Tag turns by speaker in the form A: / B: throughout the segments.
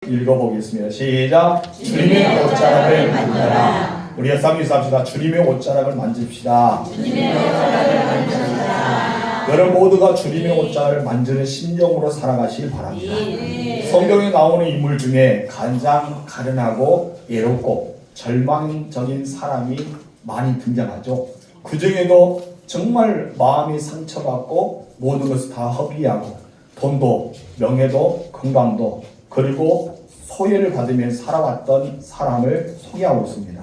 A: 읽어보겠습니다. 시작. 주님의 옷자락을 만져라. 우리 쌍미서 합시다. 주님의 옷자락을 만집시다. 여러분 모두가 주님의 옷자락을 만지는 심정으로 살아가시길 바랍니다. 성경에 나오는 인물 중에 가장 가련하고 애롭고 절망적인 사람이 많이 등장하죠. 그 중에도 정말 마음이 상처받고 모든 것을 다 허비하고 돈도 명예도 건강도 그리고 소외를 받으면서 살아왔던 사람을 소개하고 있습니다.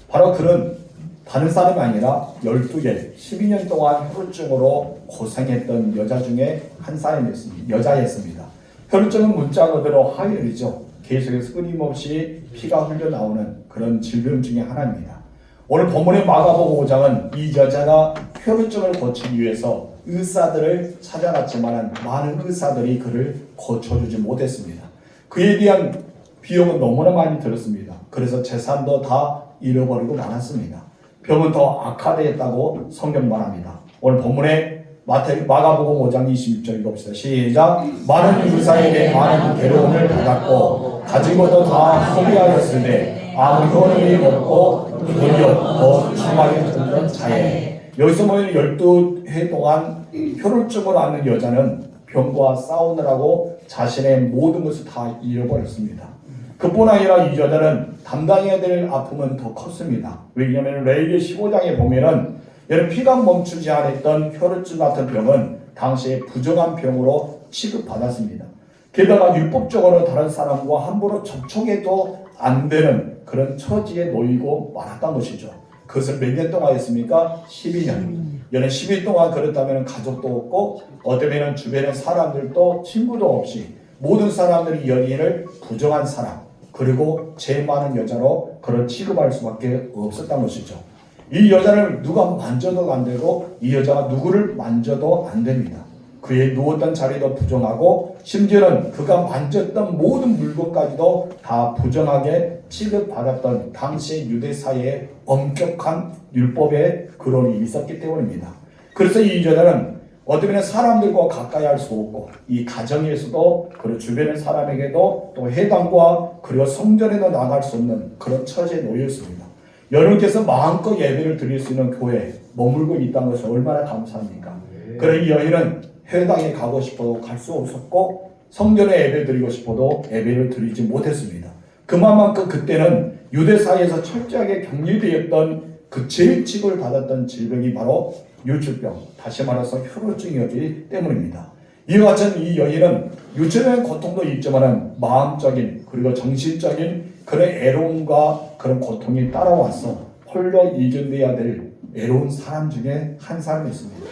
A: 바로 그는 다른 사람이 아니라 12개, 12년 동안 혈루증으로 고생했던 여자 중에 한 사람이었습니다. 여자였습니다. 혈루증은 문자 그대로 하혈이죠. 계속해서 끊임없이 피가 흘러나오는 그런 질병 중에 하나입니다. 오늘 본문의 마가복음 5장은 이 여자가 혈루증을 고치기 위해서 의사들을 찾아갔지만 많은 의사들이 그를 고쳐주지 못했습니다. 그에 대한 비용은 너무나 많이 들었습니다. 그래서 재산도 다 잃어버리고 말았습니다. 병은 더 악화되었다고 성경 말합니다. 오늘 본문에 마가복음 5장 26절 읽어봅시다. 시작. 많은 의사에게 많은 괴로움을 받았고 가지고도 다 소비하였으되 아무 효능이 없고 도리어 더 심하게 죽는 자에. 여기서 보면 12해 동안 혈루증을 앓는 여자는 병과 싸우느라고 자신의 모든 것을 다 잃어버렸습니다. 그뿐 아니라 이 여자는 담당해야 될 아픔은 더 컸습니다. 왜냐하면 레위기 15장에 보면은 여러분 피가 멈추지 않았던 혈루증 같은 병은 당시에 부정한 병으로 취급받았습니다. 게다가 율법적으로 다른 사람과 함부로 접촉해도 안 되는 그런 처지에 놓이고 말았던 것이죠. 그것을 몇 년 동안 했습니까? 12년. 여는 10일 동안 그렇다면 가족도 없고 어쩌면 주변의 사람들도 친구도 없이 모든 사람들이 여인을 부정한 사람 그리고 죄 많은 여자로 그런 취급할 수밖에 없었던 것이죠. 이 여자를 누가 만져도 안 되고 이 여자가 누구를 만져도 안 됩니다. 그의 누웠던 자리도 부정하고 심지어는 그가 만졌던 모든 물건까지도 다 부정하게 취급받았던 당시의 유대 사회의 엄격한 율법의 근원이 있었기 때문입니다. 그래서 이 여자는 어쩌면 사람들과 가까이 할 수 없고 이 가정에서도 그리고 주변의 사람에게도 또 해당과 그리고 성전에도 나갈 수 없는 그런 처지에 놓였습니다. 여러분께서 마음껏 예배를 드릴 수 있는 교회에 머물고 있다는 것이 얼마나 감사합니까? 그래 이 여인은 회당에 가고 싶어도 갈 수 없었고 성전에 예배 드리고 싶어도 예배를 드리지 못했습니다. 그만큼 그때는 유대 사회에서 철저하게 격리되었던 그 제일 취급을 받았던 질병이 바로 유출병, 다시 말해서 혈루증이었기 때문입니다. 이와 같은 이 여인은 유체적인 고통도 있지만 마음적인 그리고 정신적인 그런 애로움과 그런 고통이 따라와서 홀로 이겨내야 될 애로운 사람 중에 한 사람이었습니다.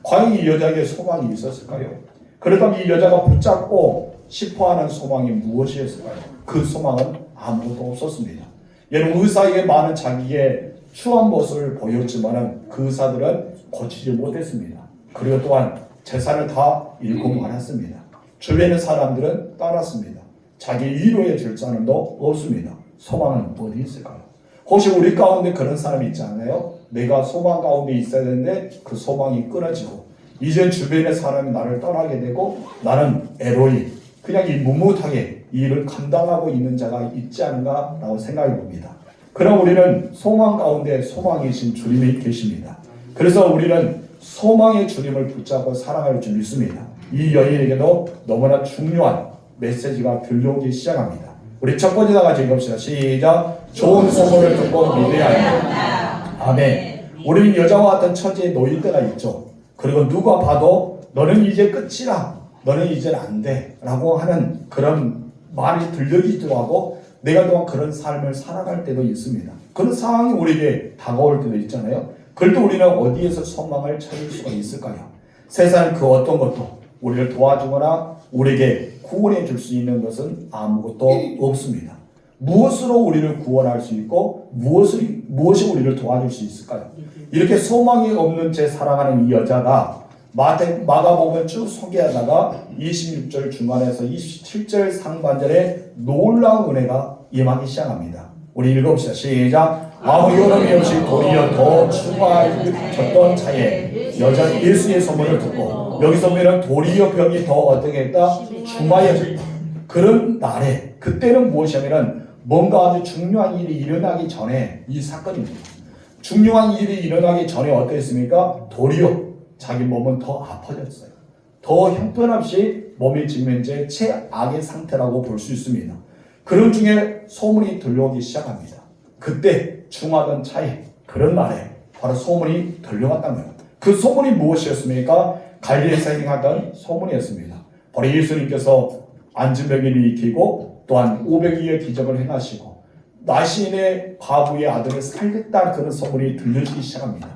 A: 과연 이 여자에게 소망이 있었을까요? 그렇다면 이 여자가 붙잡고 싶어하는 소망이 무엇이었을까요? 그 소망은 아무것도 없었습니다. 여러분 의사에게 많은 자기의 추한 모습을 보였지만 그 의사들은 고치지 못했습니다. 그리고 또한 재산을 다 잃고 말았습니다. 주변의 사람들은 따랐습니다. 자기 위로해 줄 사람도 없습니다. 소망은 어디 있을까요? 혹시 우리 가운데 그런 사람이 있지 않아요? 내가 소망 가운데 있어야 되는데 그 소망이 끊어지고 이제 주변의 사람이 나를 떠나게 되고 나는 애로이 그냥 묵묵하게 이 일을 감당하고 있는 자가 있지 않은가라고 생각해 봅니다. 그럼 우리는 소망 가운데 소망이신 주님이 계십니다. 그래서 우리는 소망의 주님을 붙잡고 살아갈 줄 믿습니다. 이 여인에게도 너무나 중요한 메시지가 들려오기 시작합니다. 우리 첫 번째 다 같이 읽읍시다. 시작. 좋은 소문을 듣고 믿어야 한다. 아멘. 우리는 여자와 같은 처지에 놓일 때가 있죠. 그리고 누가 봐도 너는 이제 끝이라, 너는 이제는 안 돼 라고 하는 그런 말이 들려지기도 하고 내가 또한 그런 삶을 살아갈 때도 있습니다. 그런 상황이 우리에게 다가올 때도 있잖아요. 그래도 우리는 어디에서 소망을 찾을 수가 있을까요? 세상 그 어떤 것도 우리를 도와주거나 우리에게 구원해 줄 수 있는 것은 아무것도 없습니다. 무엇으로 우리를 구원할 수 있고 무엇이 우리를 도와줄 수 있을까요? 이렇게 소망이 없는 채 살아가는 이 여자가 마가복음을 쭉 소개하다가 26절 중간에서 27절 상반절에 놀라운 은혜가 임하기 시작합니다. 우리 읽어봅시다. 시작. 아무 요람이 없이 도리어 더 추가해졌던 차에 여자 예수의 소문을 듣고 여기서 보면 도리어 병이 더 어떻게 했다? 중하여졌다. 그런 날에 그때는 무엇이냐면 뭔가 아주 중요한 일이 일어나기 전에 이 사건입니다. 중요한 일이 일어나기 전에 어땠습니까? 도리어 자기 몸은 더 아파졌어요. 더 형편없이 몸이 지금 현재 최악의 상태라고 볼 수 있습니다. 그런 중에 소문이 들려오기 시작합니다. 그때 중하던 차에 그런 날에 바로 소문이 들려왔다는 거예요. 그 소문이 무엇이었습니까? 갈릴리에서 행하던 소문이었습니다. 바로 예수님께서 안진병을 일으키고 또한 500여의 기적을 행하시고 나시인의 과부의 아들을 살렸다는 그런 소문이 들려지기 시작합니다.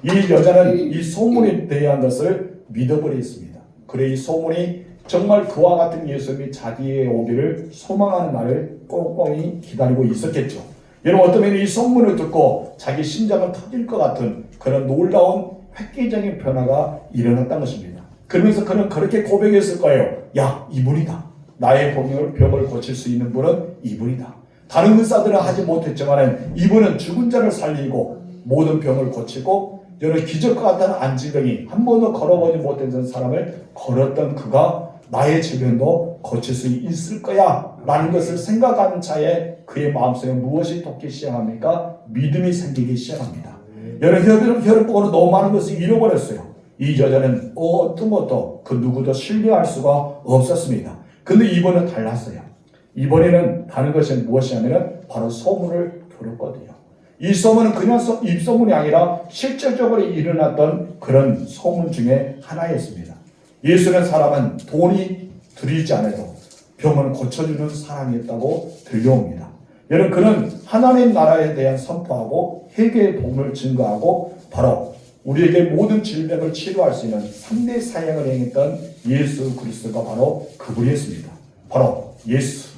A: 이 여자는 이 소문에 대한 것을 믿어버렸습니다. 그래 이 소문이 정말 그와 같은 예수님이 자기의 오기를 소망하는 날을 꼼꼼히 기다리고 있었겠죠. 여러분 어쩌면 이 소문을 듣고 자기 심장은 터질 것 같은 그런 놀라운 획기적인 변화가 일어났다는 것입니다. 그러면서 그는 그렇게 고백했을 거예요. 야, 이분이다. 나의 병을 고칠 수 있는 분은 이분이다. 다른 의사들은 하지 못했지만 이분은 죽은 자를 살리고 모든 병을 고치고 여러 기적과 같은 안진병이 한 번도 걸어보지 못했던 사람을 걸었던 그가 나의 질병도 고칠 수 있을 거야 라는 것을 생각하는 차에 그의 마음속에 무엇이 돋기 시작합니까? 믿음이 생기기 시작합니다. 여러분 혈액보고로 너무 많은 것을 잃어버렸어요. 이 여자는 어떤 것도 그 누구도 신뢰할 수가 없었습니다. 근데 이번은 달랐어요. 이번에는 다른 것이 무엇이냐면 바로 소문을 들었거든요. 이 소문은 그냥 입소문이 아니라 실질적으로 일어났던 그런 소문 중에 하나였습니다. 예수는 사람은 돈이 들이지 않아도 병을 고쳐주는 사람이었다고 들려옵니다. 여러분 그는 하나님 나라에 대한 선포하고 회개의 복음을 증거하고 바로 우리에게 모든 질병을 치료할 수 있는 3대 사역을 행했던 예수 그리스도가 바로 그분이었습니다. 바로 예수.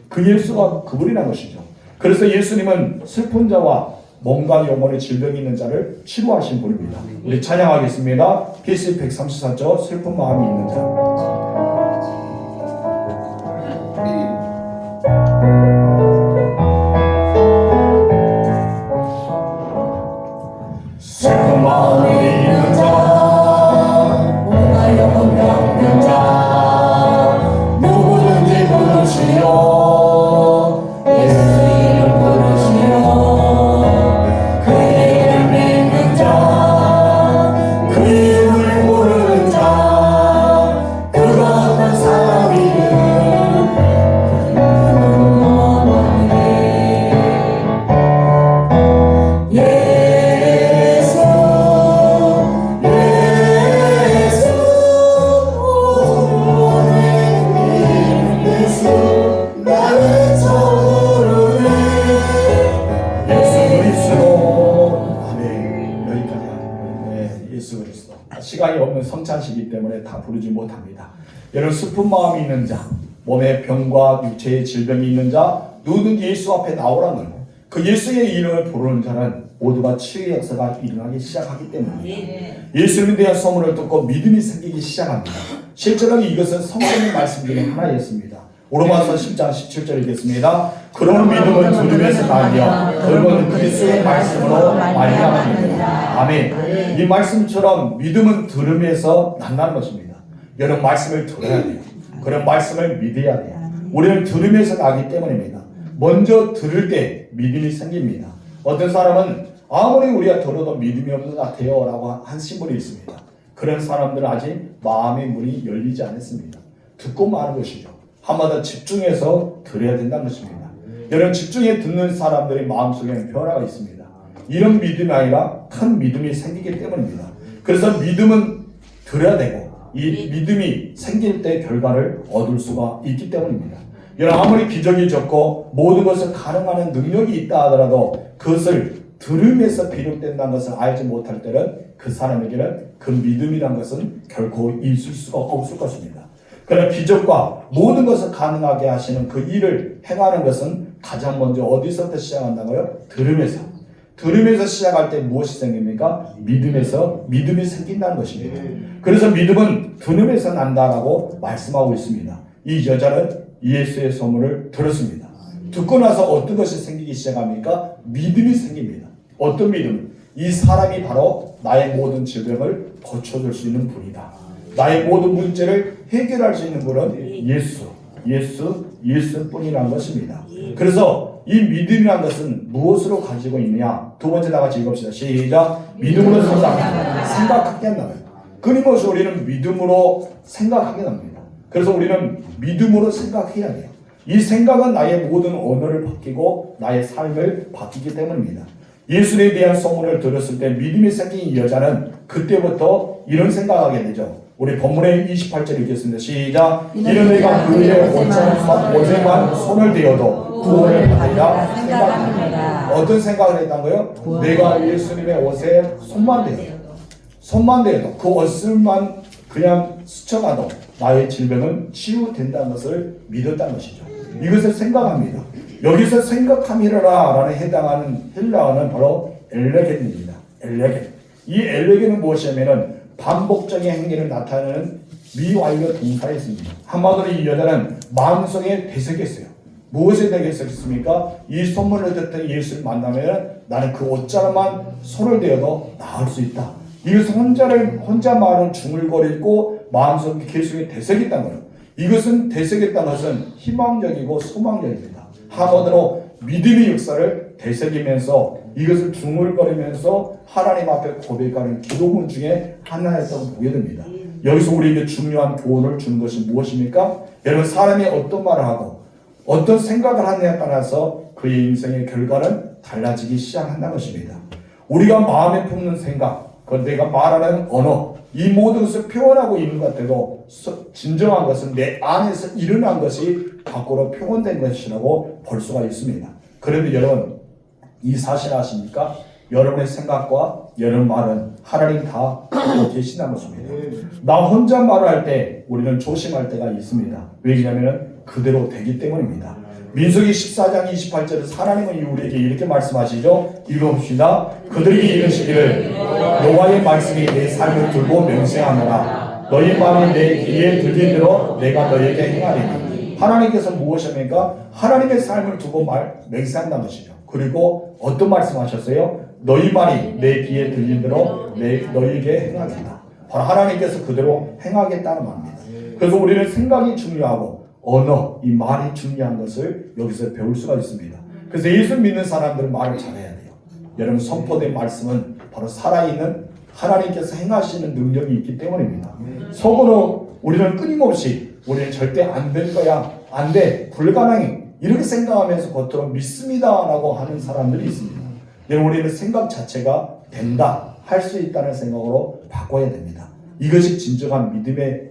A: 그 예수가 그분이라는 것이죠. 그래서 예수님은 슬픈 자와 몸과 영혼의 질병이 있는 자를 치료하신 분입니다. 우리 찬양하겠습니다. PC 134조 슬픈 마음이 있는 자. 슬픈 마음이 있는 자, 몸과 영혼 병든 자, 누구든지 부르시오. 시간이 없는 성찬식이기 때문에 다 부르지 못합니다. 여러분 슬픈 마음이 있는 자, 몸의 병과 육체의 질병이 있는 자, 누구든지 예수 앞에 나오라는 거예요. 그 예수의 이름을 부르는 자는 모두가 치유의 역사가 일어나기 시작하기 때문입니다. 예수님에 대한 소문을 듣고 믿음이 생기기 시작합니다. 실제로 이것은 성경의 말씀 중에 하나였습니다. 로마서 10장 17절 읽겠습니다. 그런 믿음은 들음에서 나며 결국은 그리스도의 말씀으로 말미암았느니라. 아멘. 이 말씀처럼 믿음은 들음에서 난다는 것입니다. 여러분 말씀을 들어야 돼요. 그런 말씀을 믿어야 돼요. 우리는 들음에서 나기 때문입니다. 먼저 들을 때 믿음이 생깁니다. 어떤 사람은 아무리 우리가 들어도 믿음이 없는 것 같아요 라고 하신 분이 있습니다. 그런 사람들은 아직 마음의 문이 열리지 않았습니다. 듣고 마는 것이죠. 한마디로 집중해서 들어야 된다는 것입니다. 여러분 집중해 듣는 사람들의 마음속에는 변화가 있습니다. 이런 믿음이 아니라 큰 믿음이 생기기 때문입니다. 그래서 믿음은 들어야 되고 이 믿음이 생길 때 결과를 얻을 수가 있기 때문입니다. 여러분 아무리 기적이 적고 모든 것을 가능하는 능력이 있다 하더라도 그것을 들음에서 비롯된다는 것을 알지 못할 때는 그 사람에게는 그 믿음이란 것은 결코 있을 수가 없을 것입니다. 그러나 기적과 모든 것을 가능하게 하시는 그 일을 행하는 것은 가장 먼저 어디서부터 시작한다고요? 들음에서. 들음에서 시작할 때 무엇이 생깁니까? 믿음에서 믿음이 생긴다는 것입니다. 그래서 믿음은 들음에서 난다라고 말씀하고 있습니다. 이 여자는 예수의 소문을 들었습니다. 듣고 나서 어떤 것이 생기기 시작합니까? 믿음이 생깁니다. 어떤 믿음? 이 사람이 바로 나의 모든 질병을 고쳐줄 수 있는 분이다. 나의 모든 문제를 해결할 수 있는 분은 예수. 예수뿐이라는 것입니다. 그래서 이 믿음이라는 것은 무엇으로 가지고 있느냐? 두 번째 다 같이 읽읍시다. 시작. 믿음으로 생각하게 한다고요. 끊임없이 우리는 믿음으로 생각하게 됩니다. 그래서 우리는 믿음으로 생각해야 돼요. 이 생각은 나의 모든 언어를 바뀌고 나의 삶을 바뀌기 때문입니다. 예수에 대한 소문을 들었을 때 믿음이 생긴 이 여자는 그때부터 이런 생각하게 되죠. 우리 본문의 28절 읽겠습니다. 시작. 이는 내가 그의 옷에만 손을 대어도 구원을 받으리라 생각합니다. 어떤 생각을 했다고요? 내가 예수님의 옷에 손만 대어도 그 옷을만 그냥 스쳐가도 나의 질병은 치유된다는 것을 믿었다는 것이죠. 이것을 생각합니다. 여기서 생각함이라 라는 해당하는 헬라어는 바로 엘레겐입니다. 이 엘레겐은 무엇이냐면은 반복적인 행위를 나타내는 미완료 동사였습니다. 한마디로 이 여자는 마음속에 되새겼어요. 무엇에 되새겼습니까? 이 소문을 듣던 예수를 만나면 나는 그 옷자락만 손을 대어도 나을 수 있다. 이것은 혼자만은 중얼거리고 마음속에 계속에 되새겼다는 거예요. 이것은 되새겼다는 것은 희망적이고 소망적입니다. 한마디로 믿음의 역사를 되새기면서 이것을 중얼거리면서 하나님 앞에 고백하는 기도문 중에 하나였다고 보게 됩니다. 여기서 우리에게 중요한 교훈을 주는 것이 무엇입니까? 여러분, 사람이 어떤 말을 하고 어떤 생각을 하느냐에 따라서 그의 인생의 결과는 달라지기 시작한다는 것입니다. 우리가 마음에 품는 생각, 그 내가 말하는 언어, 이 모든 것을 표현하고 있는 것 같아도 진정한 것은 내 안에서 일어난 것이 밖으로 표현된 것이라고 볼 수가 있습니다. 그런데 여러분, 이 사실 아십니까? 여러분의 생각과 여러분 말은 하나님 다 알고 계신다는 것입니다. 나 혼자 말을 할 때 우리는 조심할 때가 있습니다. 왜냐하면 그대로 되기 때문입니다. 민수기 14장 28절에서 하나님은 우리에게 이렇게 말씀하시죠. 읽어봅시다. 그들이 이르시기를 여호와의 말씀이 내 삶을 들고 맹세하노라. 너희 마음이 내 귀에 들리도록 내가 너에게 행하리니. 하나님께서 무엇입니까? 하나님의 삶을 두고 맹세한다는 것이죠. 그리고 어떤 말씀하셨어요? 너희 말이 내 귀에 들리도록 너희에게 행하겠다. 바로 하나님께서 그대로 행하겠다는 말입니다. 그래서 우리는 생각이 중요하고 언어, 이 말이 중요한 것을 여기서 배울 수가 있습니다. 그래서 예수 믿는 사람들은 말을 잘해야 돼요. 여러분, 선포된 말씀은 바로 살아있는 하나님께서 행하시는 능력이 있기 때문입니다. 속으로 우리는 끊임없이 우리는 절대 안 될 거야, 안 돼, 불가능해 이렇게 생각하면서 겉으로 믿습니다라고 하는 사람들이 있습니다. 여러분, 우리는 생각 자체가 된다, 할 수 있다는 생각으로 바꿔야 됩니다. 이것이 진정한 믿음의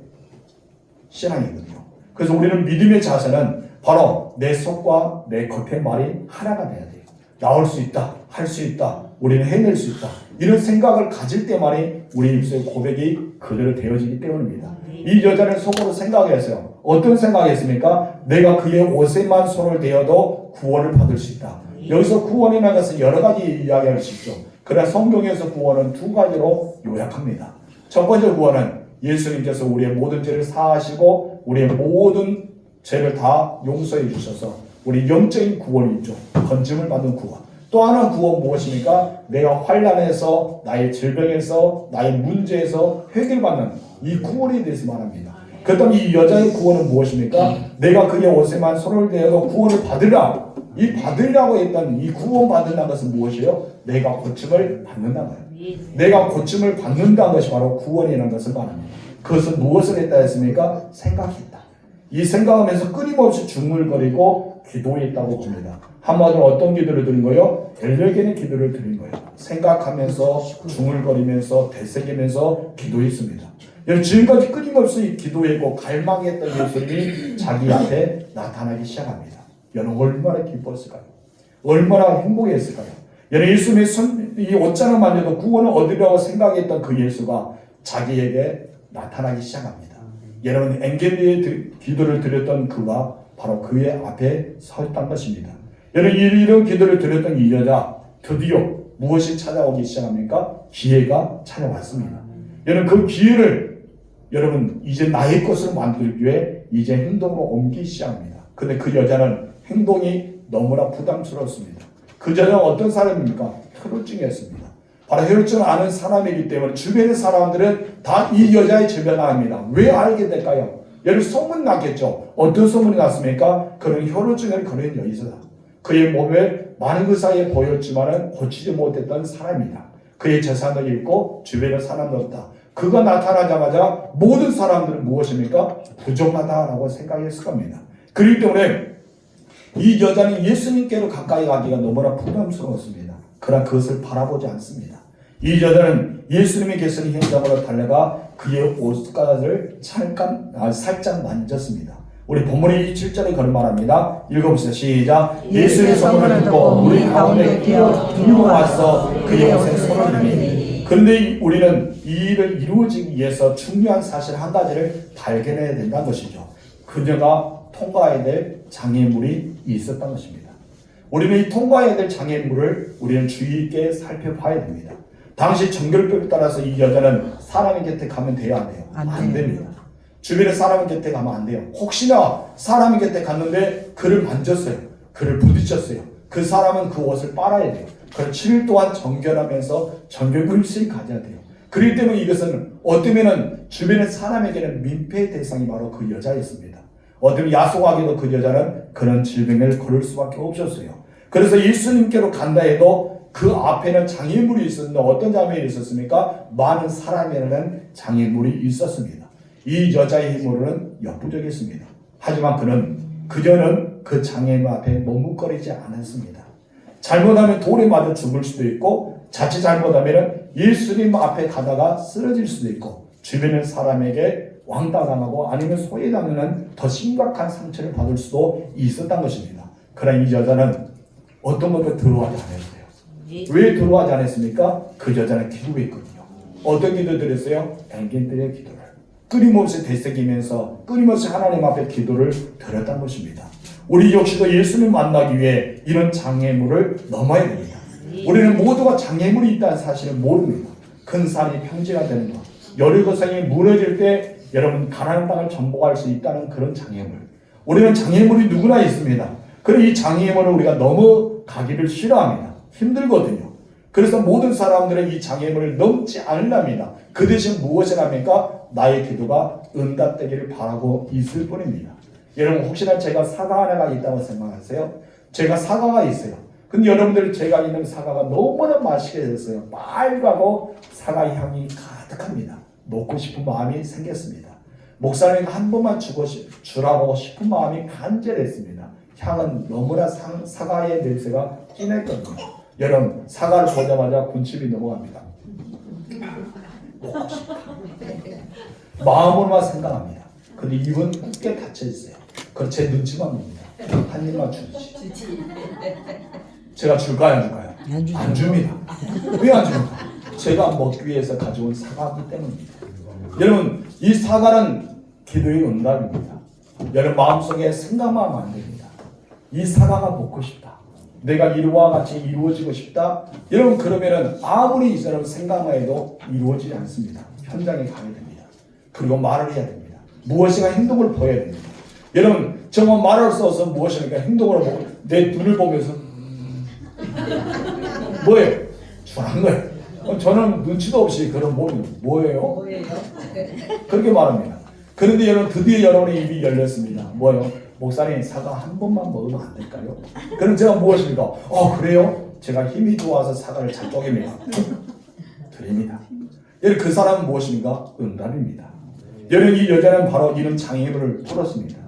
A: 신앙이거든요. 그래서 우리는 믿음의 자세는 바로 내 속과 내 겉의 말이 하나가 돼야 돼요. 나올 수 있다, 할 수 있다, 우리는 해낼 수 있다. 이런 생각을 가질 때만이 우리 입술의 고백이 그대로 되어지기 때문입니다. 이 여자는 속으로 생각했어요. 어떤 생각이었습니까? 내가 그의 옷에만 손을 대어도 구원을 받을 수 있다. 여기서 구원이라는 것은 여러 가지 이야기할 수 있죠. 그러나 성경에서 구원은 두 가지로 요약합니다. 첫 번째 구원은 예수님께서 우리의 모든 죄를 사하시고 우리의 모든 죄를 다 용서해 주셔서 우리 영적인 구원이 있죠. 건짐을 받는 구원. 또 하나 구원 무엇입니까? 내가 환난에서, 나의 질병에서, 나의 문제에서 해결받는 이 구원에 대해서 말합니다. 그렇다면 이 여자의 구원은 무엇입니까? 내가 그의 옷에만 손을 대어도 구원을 받으라. 이 받으려고 했던 이 구원 받는다는 것은 무엇이에요? 내가 고침을 받는다는 거예요. 내가 고침을 받는다는 것이 바로 구원이라는 것을 말합니다. 그것은 무엇을 했다 했습니까? 생각했다. 이 생각하면서 끊임없이 중얼거리고 기도했다고 봅니다. 한마디로 어떤 기도를 드린 거예요? 엘레겐의 기도를 드린 거예요. 생각하면서 중얼거리면서 되새기면서 기도했습니다. 여러분, 지금까지 끊임없이 기도했고 갈망했던 예수님이 자기 앞에 나타나기 시작합니다. 여러분, 얼마나 기뻤을까요? 얼마나 행복했을까요? 여러분, 예수님의 이 옷자락 만져도 구원을 얻으려고 생각했던 그 예수가 자기에게 나타나기 시작합니다. 여러분, 엔겔리의 기도를 드렸던 그가 바로 그의 앞에 서 있던 것입니다. 여러분, 이런 기도를 드렸던 이 여자, 드디어 무엇이 찾아오기 시작합니까? 기회가 찾아왔습니다. 여러분, 그 기회를 여러분 이제 나의 것으로 만들기 위해 이제 행동으로 옮기기 시작합니다. 근데 그 여자는 행동이 너무나 부담스러웠습니다. 그 여자는 어떤 사람입니까? 혈루증이었습니다. 바로 혈루증을 아는 사람이기 때문에 주변의 사람들은 다 이 여자의 주변을 압니다. 왜 알게 될까요? 여러분 소문이 났겠죠. 어떤 소문이 났습니까? 그는 혈루증을 걸린 여인이다. 그의 몸에 많은 그 사이에 보였지만은 고치지 못했던 사람이다. 그의 재산도 잃고 주변에 사람도 없다. 그가 나타나자마자 모든 사람들은 무엇입니까? 부정하다라고 생각했을 겁니다. 그렇기 때문에 이 여자는 예수님께로 가까이 가기가 너무나 부담스러웠습니다. 그러나 그것을 바라보지 않습니다. 이 여자는 예수님이 계시는 현장으로 달려가 그의 옷가락을 살짝 만졌습니다. 우리 본문의 7절에 그런 말합니다. 읽어보시죠. 시작. 예수의 소문을 듣고 우리 가운데 뛰어 와서 그의 옷에 손을 대니. 그런데 우리는 이 일을 이루어지기 위해서 중요한 사실 한 가지를 발견해야 된다는 것이죠. 그녀가 통과해야 될 장애물이 있었던 것입니다. 우리는 이 통과해야 될 장애물을 우리는 주의 있게 살펴봐야 됩니다. 당시 정결법에 따라서 이 여자는 사람의 곁에 가면 돼요, 안 돼요? 안 됩니다. 주변에 사람의 곁에 가면 안 돼요. 혹시나 사람의 곁에 갔는데 그를 만졌어요. 그를 부딪혔어요. 그 사람은 그 옷을 빨아야 돼요. 그래서 7일 동안 정결하면서 정결금실 가져야 돼요. 그렇기 때문에 이것은 어쩌면 주변의 사람에게는 민폐의 대상이 바로 그 여자였습니다. 어쩌면 야속하게도 그 여자는 그런 질병을 걸을 수밖에 없었어요. 그래서 예수님께로 간다 해도 그 앞에는 장애물이 있었는데 어떤 장애물이 있었습니까? 많은 사람이라는 장애물이 있었습니다. 이 여자의 힘으로는 역부족했습니다. 하지만 그녀는 그 장애물 앞에 머뭇거리지 않았습니다. 잘못하면 돌에 맞아 죽을 수도 있고 자칫 잘못하면 예수님 앞에 가다가 쓰러질 수도 있고 주변의 사람에게 왕따당하고 아니면 소외당하는 더 심각한 상처를 받을 수도 있었던 것입니다. 그러나 이 여자는 어떤 것도 들어가지 않았어요. 왜 들어가지 않았습니까? 그 여자는 기도했거든요. 어떤 기도 드렸어요? 앵긴들의 기도를 끊임없이 되새기면서 끊임없이 하나님 앞에 기도를 드렸던 것입니다. 우리 역시도 예수님 만나기 위해 이런 장애물을 넘어야 됩니다. 우리는 모두가 장애물이 있다는 사실을 모릅니다. 큰 산이 평지가 되는 것, 여리고성이 무너질 때 여러분 가나안 땅을 정복할 수 있다는 그런 장애물. 우리는 장애물이 누구나 있습니다. 그런데 이 장애물을 우리가 넘어가기를 싫어합니다. 힘들거든요. 그래서 모든 사람들은 이 장애물을 넘지 않으랍니다. 그 대신 무엇을 합니까? 나의 기도가 응답되기를 바라고 있을 뿐입니다. 여러분 혹시나 제가 사과 하나가 있다고 생각하세요? 제가 사과가 있어요. 근데 여러분들 제가 있는 사과가 너무나 맛있게 됐어요. 빨갛고 사과 향이 가득합니다. 먹고 싶은 마음이 생겼습니다. 목사님이 한 번만 주라고 싶은 마음이 간절했습니다. 향은 너무나 사과의 냄새가 진했거든요. 여러분 사과를 보자마자 군침이 넘어갑니다. 먹고 싶다. 마음으로만 생각합니다. 근데 입은 굳게 닫혀 있어요. 그럼 제 눈치만 봅니다. 한 입만 주지. 제가 줄까요, 안 줄까요? 안 줍니다. 왜 안 줍니까? 제가 먹기 위해서 가져온 사과이기 때문입니다. 여러분, 이 사과는 기도의 응답입니다. 여러분 마음속에 생각만 하면 안 됩니다. 이 사과가 먹고 싶다. 내가 이와 같이 이루어지고 싶다. 여러분 그러면은 아무리 여러분 생각만 해도 이루어지지 않습니다. 현장에 가야 됩니다. 그리고 말을 해야 됩니다. 무엇인가 행동을 보여야 됩니다. 여러분 정말 말을 써서 무엇인가 행동으로 보고 내 눈을 보면서 뭐예요? 준한 거예요. 저는 눈치도 없이 그런 몸이 뭐예요? 그렇게 말합니다. 그런데 여러분 드디어 여러분의 입이 열렸습니다. 뭐예요? 목사님 사과 한 번만 먹으면 안 될까요? 그럼 제가 무엇입니까? 그래요? 제가 힘이 좋아서 사과를 잘 쪼갭니다. 드립니다. 여러분 그 사람은 무엇입니까? 응답입니다. 여러분 이 여자는 바로 이런 장애물을 풀었습니다.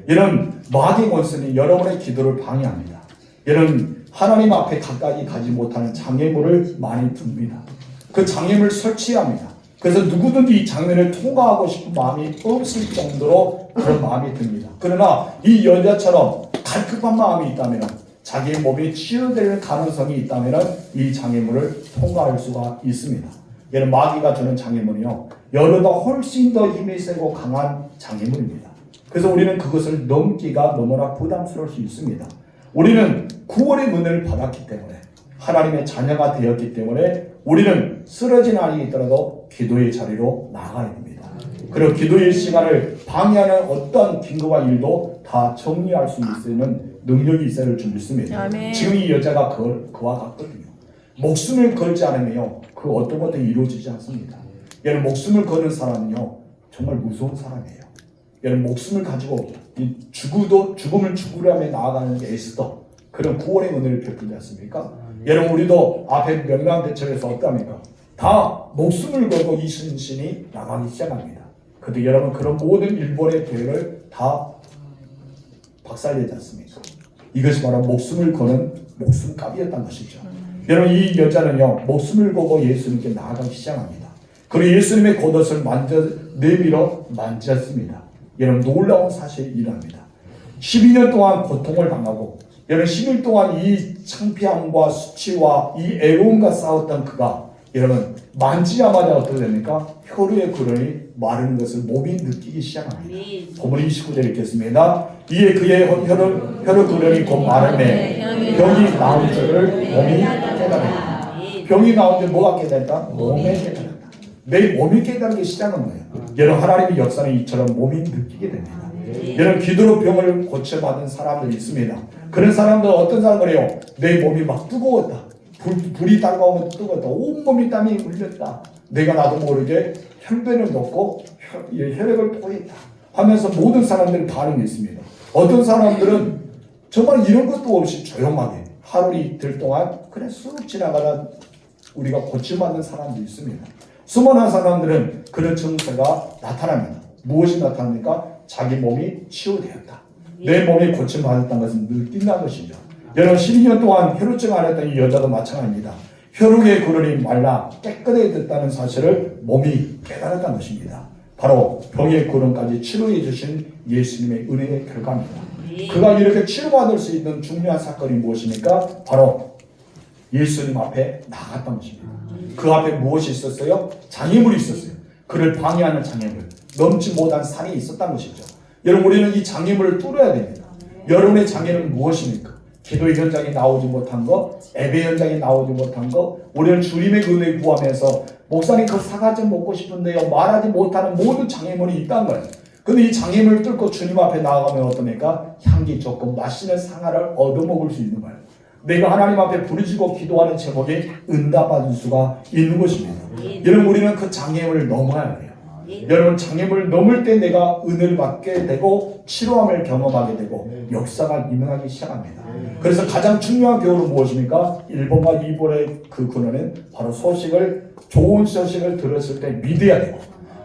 A: 이런 마귀 권세는 여러분의 기도를 방해합니다. 여러분 하나님 앞에 가까이 가지 못하는 장애물을 많이 둡니다. 그 장애물을 설치합니다. 그래서 누구든지 이 장애물을 통과하고 싶은 마음이 없을 정도로 그런 마음이 듭니다. 그러나 이 여자처럼 갈급한 마음이 있다면 자기의 몸이 치유될 가능성이 있다면 이 장애물을 통과할 수가 있습니다. 얘는 마귀가 주는 장애물이요 여러보다 훨씬 더 힘이 세고 강한 장애물입니다. 그래서 우리는 그것을 넘기가 너무나 부담스러울 수 있습니다. 우리는 구원의 문을 받았기 때문에 하나님의 자녀가 되었기 때문에 우리는 쓰러진 아이 있더라도 기도의 자리로 나가야 됩니다. 그리고 기도의 시간을 방해하는 어떤 긴급한 일도 다 정리할 수 있는 능력이 있어야 줄 믿습니다. 아멘. 지금 이 여자가 그와 같거든요. 목숨을 걸지 않으면 그 어떤 것도 이루어지지 않습니다. 여러분 목숨을 거는 사람은요 정말 무서운 사람이에요. 여러분 목숨을 가지고 죽음을 죽으려면 나아가는 에스더 그런 구원의 은혜를 베풀지 않습니까? 여러분 우리도 앞에 명랑대첩에서 어떠합니까? 다 목숨을 걸고 이 신이 나가기 시작합니다. 근데 여러분 그런 모든 일본의 계획을 다 박살내지 않습니까? 이것이 바로 목숨을 거는 목숨값이었던 것이죠. 여러분 이 여자는요 목숨을 걸고 예수님께 나아가기 시작합니다. 그리고 예수님의 겉옷을 내밀어 만졌습니다. 여러분 놀라운 사실이 일어납니다. 12년 동안 고통을 당하고 여러분 10일 동안 이 창피함과 수치와 이 애로움과 싸웠던 그가 여러분 만지자마자 어떻게 됩니까? 혈루의 근원이 마르는 것을 몸이 느끼기 시작합니다. 본문 29절 읽겠습니다. 이에 그의 혈루 근원이 곧 마르매 병이 나온 줄을 몸이 깨달았다. 병이 나온 줄 뭐가 깨달았다? 몸에 깨달았다. 내 몸이 깨달기 시작한 거예요. 여러분 하나님의 역사는 이처럼 몸이 느끼게 됩니다. 여러분 기도로 병을 고쳐받은 사람들이 있습니다. 그런 사람들은 어떤 사람들이에요? 내 몸이 막 뜨거웠다. 불이 다가오면 뜨거웠다. 온몸이 땀이 흘렸다. 내가 나도 모르게 혈변을 넣고 혈액을 토했다 하면서 모든 사람들이 반응이 있습니다. 어떤 사람들은 정말 이런 것도 없이 조용하게 하루 이틀 동안 그냥 쑥 지나가다 우리가 고침받는 사람도 있습니다. 수많은 사람들은 그런 증세가 나타납니다. 무엇이 나타납니까? 자기 몸이 치유되었다. 내 몸이 고침받았다는 것을 느낀다는 것이죠. 여러분 12년 동안 혈루증 안 했던 이 여자도 마찬가지입니다. 혈육의 근원이 말라 깨끗해졌다는 사실을 몸이 깨달았다는 것입니다. 바로 병의 근원까지 치료해 주신 예수님의 은혜의 결과입니다. 그가 이렇게 치료받을 수 있는 중요한 사건이 무엇입니까? 바로 예수님 앞에 나갔던 것입니다. 그 앞에 무엇이 있었어요? 장애물이 있었어요. 그를 방해하는 장애물, 넘지 못한 산이 있었다는 것이죠. 여러분 우리는 이 장애물을 뚫어야 됩니다. 여러분의 장애는 무엇입니까? 기도 현장에 나오지 못한 거, 예배 현장에 나오지 못한 거, 우리는 주님의 은혜 구하면서 목사님 그 사과 좀 먹고 싶은데요 말하지 못하는 모든 장애물이 있다는 거예요. 근데 이 장애물을 뚫고 주님 앞에 나아가면 어떻습니까? 향기 좋고 맛있는 상아를 얻어먹을 수 있는 거예요. 내가 하나님 앞에 부르짖고 기도하는 제목이 응답받을 수가 있는 것입니다. 여러분 우리는 그 장애물을 넘어야 돼요. 여러분 장애물을 넘을 때 내가 은혜를 받게 되고 치료함을 경험하게 되고 역사가 일어나기 시작합니다. 그래서 가장 중요한 교훈은 무엇입니까? 1번과 2번의 그 근원은 바로 좋은 소식을 들었을 때 믿어야 되고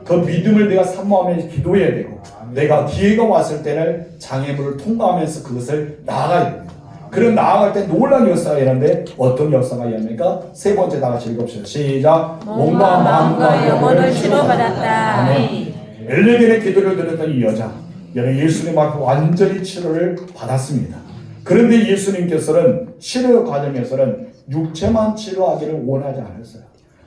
A: 그 믿음을 내가 사모하면서 기도해야 되고 내가 기회가 왔을 때는 장애물을 통과하면서 그것을 나아가야 됩니다. 그런 나아갈 때 놀라운 역사가 일어나는데 어떤 역사가 일어납니까? 세 번째 다 같이 읽읍시다. 시작. 몸과 마음과 영혼을 치료받았다. 아멘. 엘레겔의 기도를 들었던 이 여자 예수님 앞에 완전히 치료를 받았습니다. 그런데 예수님께서는 치료 과정에서는 육체만 치료하기를 원하지 않았어요.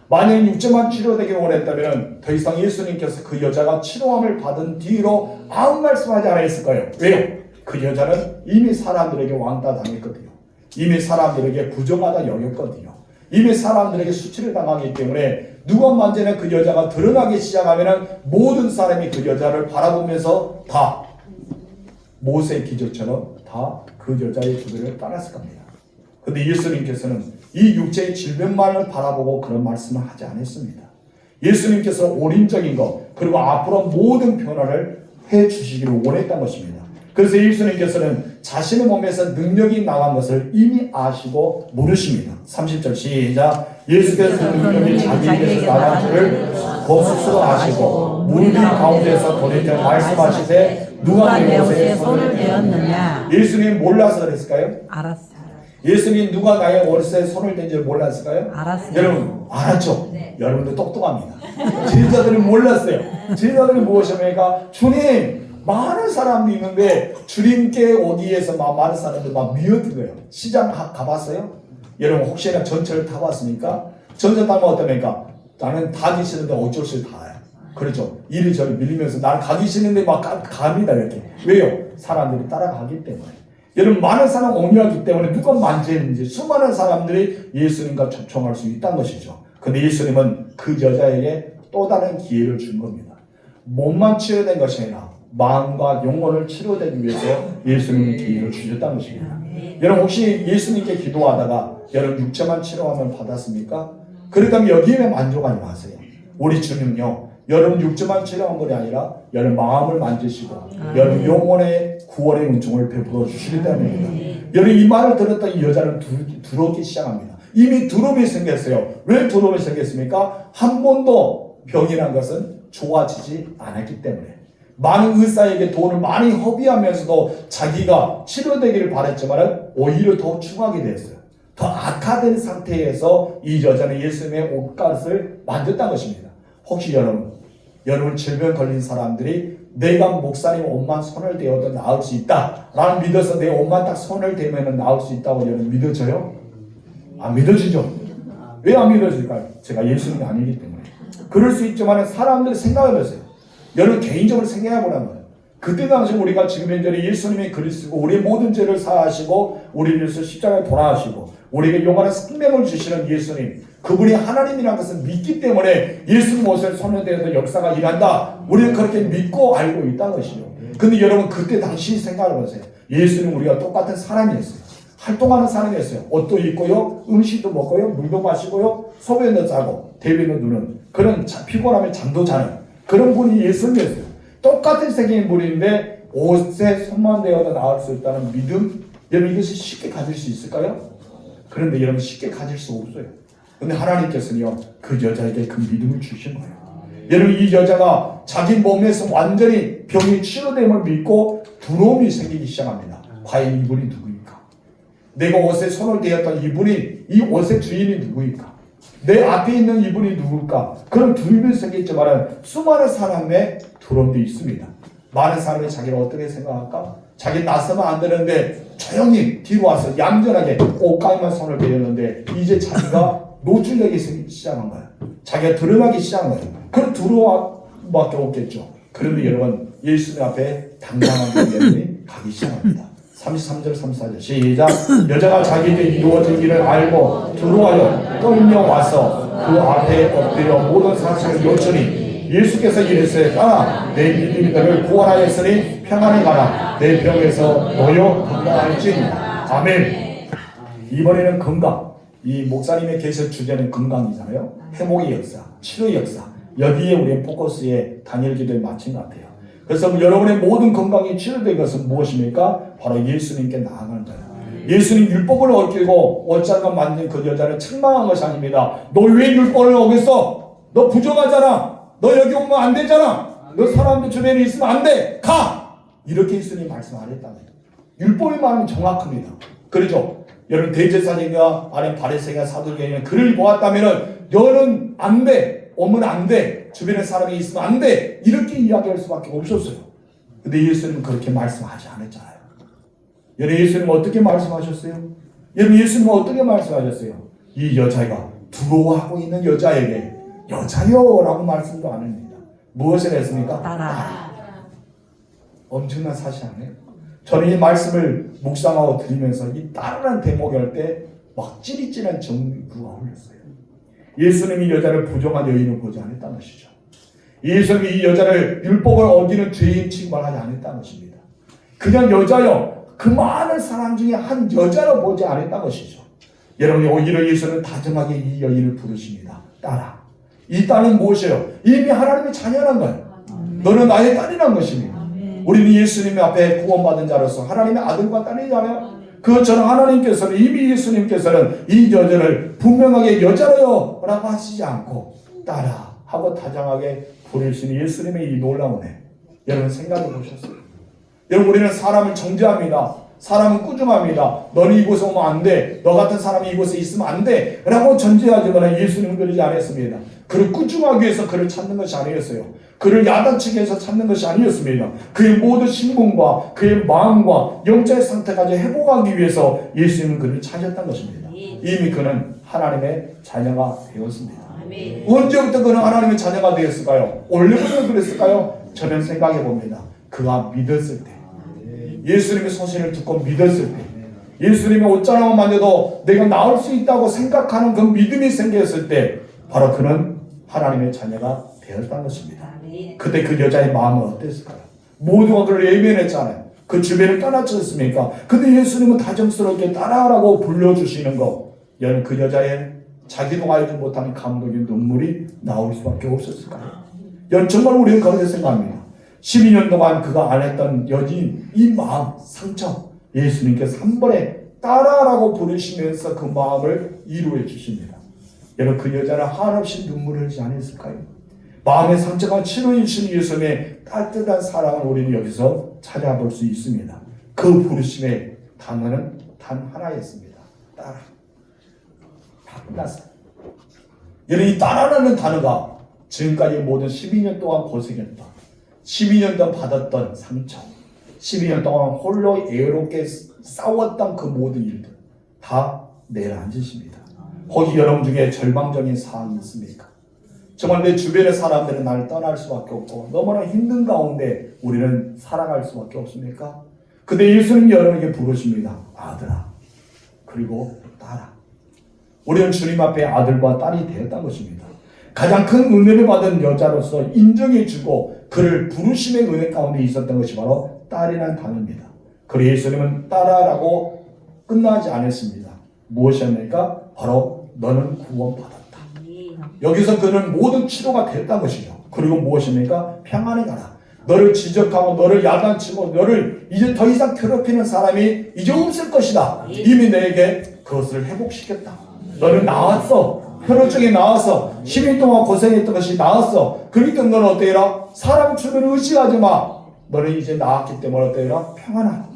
A: 만약 육체만 치료되기를 원했다면 더 이상 예수님께서 그 여자가 치료함을 받은 뒤로 아무 말씀하지 않았을 거예요. 왜요? 그 여자는 이미 사람들에게 왕따 당했거든요. 이미 사람들에게 부정하다 여겼거든요. 이미 사람들에게 수치를 당하기 때문에 누가 만지는 그 여자가 드러나기 시작하면 모든 사람이 그 여자를 바라보면서 다 모세의 기적처럼 다 그 여자의 주변을 따랐을 겁니다. 그런데 예수님께서는 이 육체의 질병만을 바라보고 그런 말씀을 하지 않았습니다. 예수님께서 올인적인 것 그리고 앞으로 모든 변화를 해주시기를 원했던 것입니다. 그래서 예수님께서는 자신의 몸에서 능력이 나간 것을 이미 아시고 모르십니다. 30절 시작. 예수께서 능력이 자기에게서 나간 줄을 곧 스스로 아시고 무릎 가운데서 돌이켜 말씀하시되 누가 내 옷에 손을 대었느냐. 예수님 몰라서 그랬을까요?
B: 알았어요.
A: 예수님 누가 나의 옷에 손을 댄 줄 몰랐을까요?
B: 알았어요.
A: 여러분 알았죠? 네. 여러분도 똑똑합니다. 제자들은 몰랐어요. 제자들이 무엇입니까? 주님 많은 사람이 있는데 주님께 오기 위해서 많은 사람들 막 미어든 거예요. 시장 가봤어요? 여러분 혹시나 전철을 타봤습니까? 전철 타면 어떻습니까? 나는 가기 싫은데 어쩔 수 없이 가요. 그렇죠. 이리저리 밀리면서 나는 가기 싫은데 막 갑니다 이렇게. 왜요? 사람들이 따라가기 때문에. 여러분 많은 사람 옹려하기 때문에 누가 만지는지 수많은 사람들이 예수님과 접촉할 수 있다는 것이죠. 근데 예수님은 그 여자에게 또 다른 기회를 준 겁니다. 몸만 치료된 것이 아니라 마음과 영혼을 치료되기 위해서 예수님이 기회를 주셨다는 것입니다. 여러분 혹시 예수님께 기도하다가 여러분 육체만 치료하면 받았습니까? 그렇다면 여기에 만족하지 마세요. 우리 주님은요 여러분 육체만 치료한 것이 아니라 여러분 마음을 만지시고 여러분 영혼의 구원의 은총을 베풀어 주시기 때문입니다. 여러분 이 말을 들었던 이 여자는 두렵기 시작합니다. 이미 두려움이 생겼어요. 왜 두려움이 생겼습니까? 한 번도 병이란 것은 좋아지지 않았기 때문에. 많은 의사에게 돈을 많이 허비하면서도 자기가 치료되기를 바랬지만 오히려 더 추하게 됐어요. 더 악화된 상태에서 이 여자는 예수님의 옷가릇을 만졌다는 것입니다. 혹시 여러분 질병 걸린 사람들이 내가 목사님 옷만 손을 대어도 나을 수 있다 라는 믿어서 내 옷만 딱 손을 대면 나을 수 있다고 여러분 믿어져요? 안 믿어지죠? 왜 안 믿어질까요? 제가 예수님이 아니기 때문에. 그럴 수 있지만 사람들이 생각해보세요. 여러분 개인적으로 생각해보라는 거예요. 그때 당시 우리가 지금 현재 예수님이 그리스도고 우리의 모든 죄를 사하시고 우리를 위해서 십자가에 돌아가시고 우리에게 영원한 생명을 주시는 예수님, 그분이 하나님이라는 것을 믿기 때문에 예수님 옷을 손에 대해서 역사가 일한다. 우리는 그렇게 믿고 알고 있다는 것이죠. 근데 여러분 그때 당시 생각을 해보세요. 예수님 우리가 똑같은 사람이었어요. 활동하는 사람이었어요. 옷도 입고요, 음식도 먹고요, 물도 마시고요, 소변도 싸고 대변도 누는 그런 피곤하면 잠도 자는 그런 분이 예수님이었어요. 똑같은 생긴 분인데 옷에 손만 대어도 나을 수 있다는 믿음, 여러분 이것이 쉽게 가질 수 있을까요? 그런데 여러분 쉽게 가질 수 없어요. 근데 하나님께서는요 그 여자에게 그 믿음을 주신 거예요. 여러분 이 여자가 자기 몸에서 완전히 병이 치료됨을 믿고 두려움이 생기기 시작합니다. 과연 이분이 누구입니까? 내가 옷에 손을 대었던 이분이 이 옷의 주인이 누구입니까? 내 앞에 있는 이분이 누굴까? 그런 두려움이 생겼지만 수많은 사람의 두려움도 있습니다. 많은 사람이 자기를 어떻게 생각할까? 자기 낯서면 안 되는데 조용히 뒤로 와서 얌전하게 옷가에만 손을 대었는데 이제 자기가 노출되기 시작한 거예요. 자기가 드러나기 시작한 거예요. 그런 두려움밖에 없겠죠. 그런데 여러분 예수님 앞에 당당한 여러분이 가기 시작합니다. 33절 34절 시작. 여자가 자기에게 이루어진 일을 알고 들어와요 떨며 와서 그 앞에 엎드려 모든 사실을 여쭈니 예수께서 이르시되 따라 내 믿음이 너를 구원하였으니 평안히 가라 내 병에서 너여 건강할지니라. 아멘. 이번에는 건강. 이 목사님의 계속 주제는 건강이잖아요. 회복의 역사, 치료의 역사. 여기에 우리의 포커스에 단일 기도에 맞춘 것 같아요. 그래서 여러분의 모든 건강이 치료된 것은 무엇입니까? 바로 예수님께 나아가는 거예요. 예수님 율법을 어기고 옷장을 만든 그 여자를 책망한 것이 아닙니다. 너 왜 율법을 어겼어? 너 부정하잖아. 너 여기 오면 안 되잖아. 너 사람들 주변에 있으면 안 돼. 가! 이렇게 예수님 말씀 안 했다는 거예요. 율법의 말은 정확합니다. 그렇죠? 여러분 대제사장이나 아니면 바리새인이나 사두개인이 그를 보았다면은 너는 안 돼. 오면 안 돼. 주변에 사람이 있으면 안 돼. 이렇게 이야기할 수밖에 없었어요. 근데 예수님은 그렇게 말씀하지 않았잖아요. 여러분 예수님은 어떻게 말씀하셨어요? 여러분 예수님은 어떻게 말씀하셨어요? 이 여자가 두려워하고 있는 여자에게 여자요 라고 말씀도 안 합니다. 무엇을 했습니까? 따라. 엄청난 사실 아니에요? 저는 이 말씀을 묵상하고 들으면서 이 따르라는 대목을 할 때 막 찌릿찌릿한 정부가 흘렸어요. 예수님이 여자를 부정한 여인을 보지 않았다는 것이죠. 예수님이 이 여자를 율법을 어기는 죄인 취급을 하지 않았다는 것입니다. 그냥 여자요, 그 많은 사람 중에 한 여자로 보지 않았다는 것이죠. 여러분이 오히려 예수는 다정하게 이 여인을 부르십니다. 딸아. 이 딸은 무엇이에요? 이미 하나님의 자녀란 거예요. 너는 나의 딸이란 것입니다. 우리는 예수님 앞에 구원받은 자로서 하나님의 아들과 딸이잖아요. 그것처럼 하나님께서는 이미 예수님께서는 이 여자를 분명하게 여자로요 라고 하시지 않고 딸아 하고 다정하게 부르시는 예수님의 이 놀라운 애. 여러분 생각해 보셨어요? 여러분 우리는 사람을 정죄합니다. 사람은 꾸중합니다. 너는 이곳에 오면 안 돼. 너 같은 사람이 이곳에 있으면 안 돼. 라고 전제하지만 예수님은 그러지 않았습니다. 그를 꾸중하기 위해서 그를 찾는 것이 아니었어요. 그를 야단치기 위해서 찾는 것이 아니었습니다. 그의 모든 신분과 그의 마음과 영적인 상태까지 회복하기 위해서 예수님은 그를 찾았던 것입니다. 이미 그는 하나님의 자녀가 되었습니다. 언제부터 그는 하나님의 자녀가 되었을까요? 원래부터 그랬을까요? 저는 생각해 봅니다. 그가 믿었을 때, 예수님의 소신을 듣고 믿었을 때, 예수님의 옷자락만 만져도 내가 나올 수 있다고 생각하는 그 믿음이 생겼을 때 바로 그는 하나님의 자녀가 되었다는 것입니다. 그때 그 여자의 마음은 어땠을까요? 모두가 그를 외면했잖아요. 그 주변을 떠나쳤습니까? 근데 예수님은 다정스럽게 따라라고 불러주시는 거, 여러분 그 여자의 자기도 알지 못하는 감동의 눈물이 나올 수밖에 없었을까요? 정말 우리는 그렇게 생각합니다. 12년 동안 그가 안 했던 여진 이 마음, 상처, 예수님께서 한 번에 따라라고 부르시면서 그 마음을 이루어 주십니다. 여러분, 그 여자는 한없이 눈물을 흘리지 않았을까요? 마음의 상처가 치료해 주신 예수님의 따뜻한 사랑을 우리는 여기서 찾아볼 수 있습니다. 그 부르심의 단어는 단 하나였습니다. 따라. 다 끝났어요. 여러분, 이 따라라는 단어가 지금까지 모든 12년 동안 고생했던, 12년 동안 받았던 상처, 12년 동안 홀로 애롭게 싸웠던 그 모든 일들 다 내려앉으십니다. 거기 여러분 중에 절망적인 상황이 있습니까? 정말 내 주변의 사람들은 나를 떠날 수밖에 없고 너무나 힘든 가운데 우리는 살아갈 수밖에 없습니까? 근데 예수님 여러분에게 부르십니다. 아들아, 그리고 딸아. 우리는 주님 앞에 아들과 딸이 되었다는 것입니다. 가장 큰 은혜를 받은 여자로서 인정해주고 그를 부르심의 은혜 가운데 있었던 것이 바로 딸이라는 단어입니다. 그리고 예수님은 딸아라고 끝나지 않았습니다. 무엇이었습니까? 바로 너는 구원받았다. 여기서 그는 모든 치료가 됐다는 것이죠. 그리고 무엇입니까? 평안에 가라. 너를 지적하고 너를 야단치고 너를 이제 더 이상 괴롭히는 사람이 이제 없을 것이다. 이미 너에게 그것을 회복시켰다. 너는 나왔어. 혈루증이 나왔어. 10일 동안 고생했던 것이 나왔어. 그러니까 너는 어때요? 사람 주변을 의식하지 마. 너는 이제 나았기 때문에 어때요? 평안하다.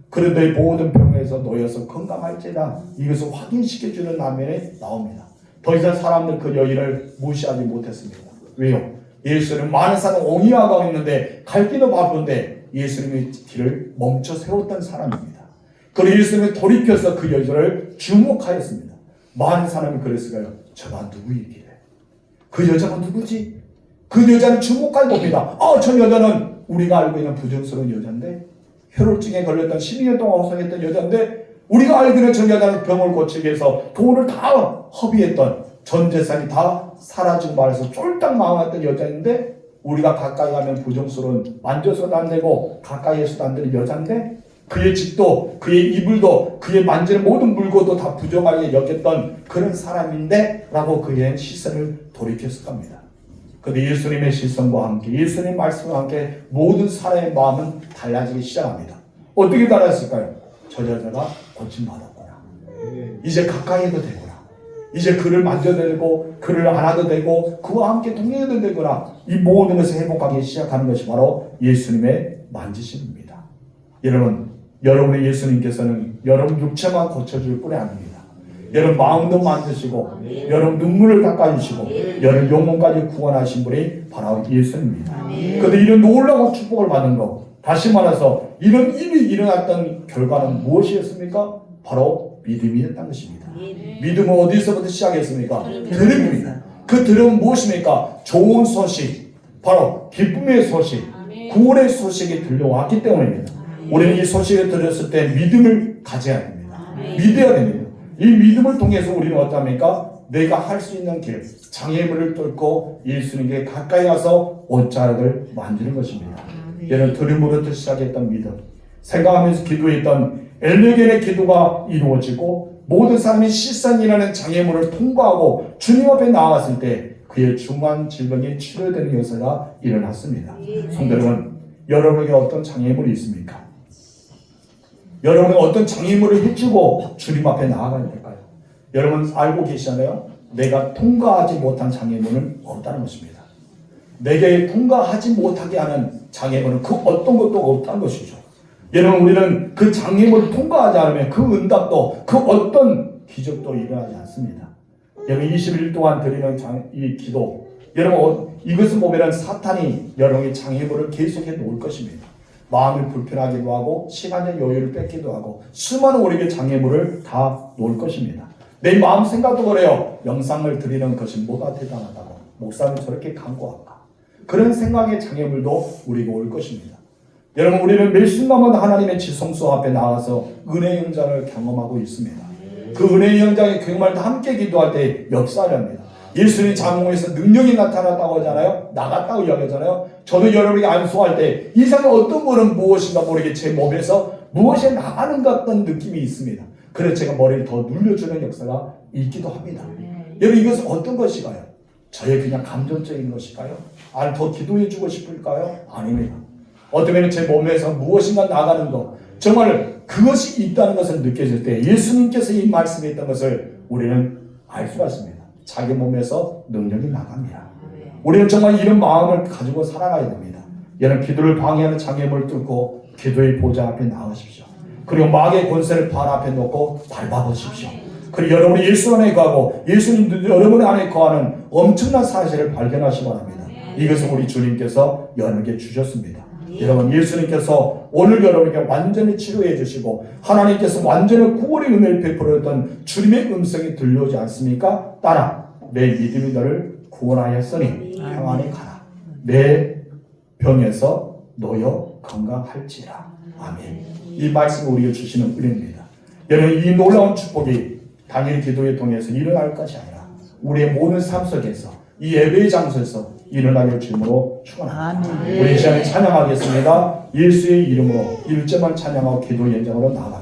A: 그런 너의 모든 병에서 놓여서 건강할지라 이것을 확인시켜주는 장면이 나옵니다. 더 이상 사람들 그 여인을 무시하지 못했습니다. 왜요? 예수는 많은 사람 옹이하고 있는데 갈 길도 바쁜데 예수님의 길을 멈춰 세웠던 사람입니다. 그리고 예수님이 돌이켜서 그 여자를 주목하였습니다. 많은 사람이 그랬을까요? 저가 누구이길래? 그 여자가 누구지? 그 여자를 주목하게 봅니다. 저 여자는 우리가 알고 있는 부정스러운 여자인데 혈루증에 걸렸던 12년 동안 호소했던 여자인데 우리가 알고 있는 저 여자는 병을 고치기 위해서 돈을 다 허비했던 전 재산이 다 사라지고 말해서 쫄딱 망했던 여자인데 우리가 가까이 가면 부정스러운 만져서도 안 되고 가까이에서도 안 되는 여자인데 그의 집도 그의 이불도 그의 만지는 모든 물건도 다 부정하게 여겼던 그런 사람인데 라고 그의 시선을 돌이켰을 겁니다. 그런데 예수님의 시선과 함께 예수님의 말씀과 함께 모든 사람의 마음은 달라지기 시작합니다. 어떻게 달라졌을까요? 저 여자가 고침받았구나. 이제 가까이 해도 되구나. 이제 그를 만져도 되고 그를 안아도 되고 그와 함께 동행해도 되구나. 이 모든 것을 회복하기 시작하는 것이 바로 예수님의 만지심입니다. 여러분의 예수님께서는 여러분 육체만 고쳐줄 뿐이 아닙니다. 여러분 마음도 만드시고 여러분 눈물을 닦아주시고 여러분 영혼까지 구원하신 분이 바로 예수님입니다. 그런데 이런 놀라운 축복을 받은 것, 다시 말해서 이런 일이 일어났던 결과는 무엇이었습니까? 바로 믿음이었다는 것입니다. 믿음은 어디서부터 시작했습니까? 들음입니다. 그 들음은 무엇입니까? 좋은 소식, 바로 기쁨의 소식, 구원의 소식이 들려왔기 때문입니다. 우리는 이 소식을 들었을 때 믿음을 가져야 됩니다. 믿어야 됩니다. 이 믿음을 통해서 우리는 어떻습니까? 내가 할 수 있는 길, 장애물을 뚫고 예수님께 가까이 가서 옷자락을 만지는 것입니다. 여러분, 들음으로부터 시작했던 믿음, 생각하면서 기도했던 엘레겔의 기도가 이루어지고 모든 사람이 시선이라는 장애물을 통과하고 주님 앞에 나왔을 때 그의 중한 질병이 치료되는 역사가 일어났습니다. 성도 여러분, 여러분에게 어떤 장애물이 있습니까? 여러분은 어떤 장애물을 해주고 주님 앞에 나아가야 될까요? 여러분 알고 계시잖아요? 내가 통과하지 못한 장애물은 없다는 것입니다. 내게 통과하지 못하게 하는 장애물은 그 어떤 것도 없다는 것이죠. 여러분 우리는 그 장애물을 통과하지 않으면 그 응답도 그 어떤 기적도 일어나지 않습니다. 여러분 21일 동안 드리는 이 기도, 여러분 이것을 보면 사탄이 여러분의 장애물을 계속해 놓을 것입니다. 마음을 불편하기도 하고 시간적 여유를 뺏기도 하고 수많은 우리에게 장애물을 다 놓을 것입니다. 내 마음 생각도 그래요. 영상을 드리는 것이 뭐가 대단하다고, 목사는 저렇게 간구할까, 그런 생각의 장애물도 우리에게 올 것입니다. 여러분 우리는 매 순간마다 하나님의 지성소 앞에 나와서 은혜의 현장을 경험하고 있습니다. 그 은혜의 현장의 경험할 때 함께 기도할 때 역사를 합니다. 예수님이 장롱에서 능력이 나타났다고 하잖아요. 나갔다고 이야기하잖아요. 저도 여러분에게 안수할 때 이상한 어떤 거는 무엇인가 모르게 제 몸에서 무엇이 나가는 것 같은 느낌이 있습니다. 그래서 제가 머리를 더 눌려주는 역사가 있기도 합니다. 여러분 이것은 어떤 것일까요? 저의 그냥 감정적인 것일까요? 아니 더 기도해 주고 싶을까요? 아닙니다. 어쩌면 제 몸에서 무엇인가 나가는 것, 정말 그것이 있다는 것을 느껴질 때 예수님께서 이 말씀에 있던 것을 우리는 알 수가 있습니다. 자기 몸에서 능력이 나갑니다. 우리는 정말 이런 마음을 가지고 살아가야 됩니다. 여러분 기도를 방해하는 장애물을 뚫고 기도의 보좌 앞에 나가십시오. 그리고 마귀의 권세를 발 앞에 놓고 밟아보십시오. 그리고 여러분이 예수 안에 거하고 예수님 여러분 안에 거하는 엄청난 사실을 발견하시기 바랍니다. 이것을 우리 주님께서 여러분에게 주셨습니다. 여러분 예수님께서 오늘 여러분에게 완전히 치료해 주시고 하나님께서 완전히 구원의 은혜를 베풀었던 주님의 음성이 들려오지 않습니까? 따라 내 믿음이 너를 구원하였으니 평안히 가라. 내 병에서 놓여 건강할지라. 아멘. 이 말씀을 우리에게 주시는 은혜입니다. 여러분 이 놀라운 축복이 당일 기도에 통해서 일어날 것이 아니라 우리의 모든 삶 속에서 이 예배의 장소에서 일어나길 주님으로 축원합니다. 우리 이 시간에 찬양하겠습니다. 예수의 이름으로 1절만 찬양하고 기도 연장으로 나가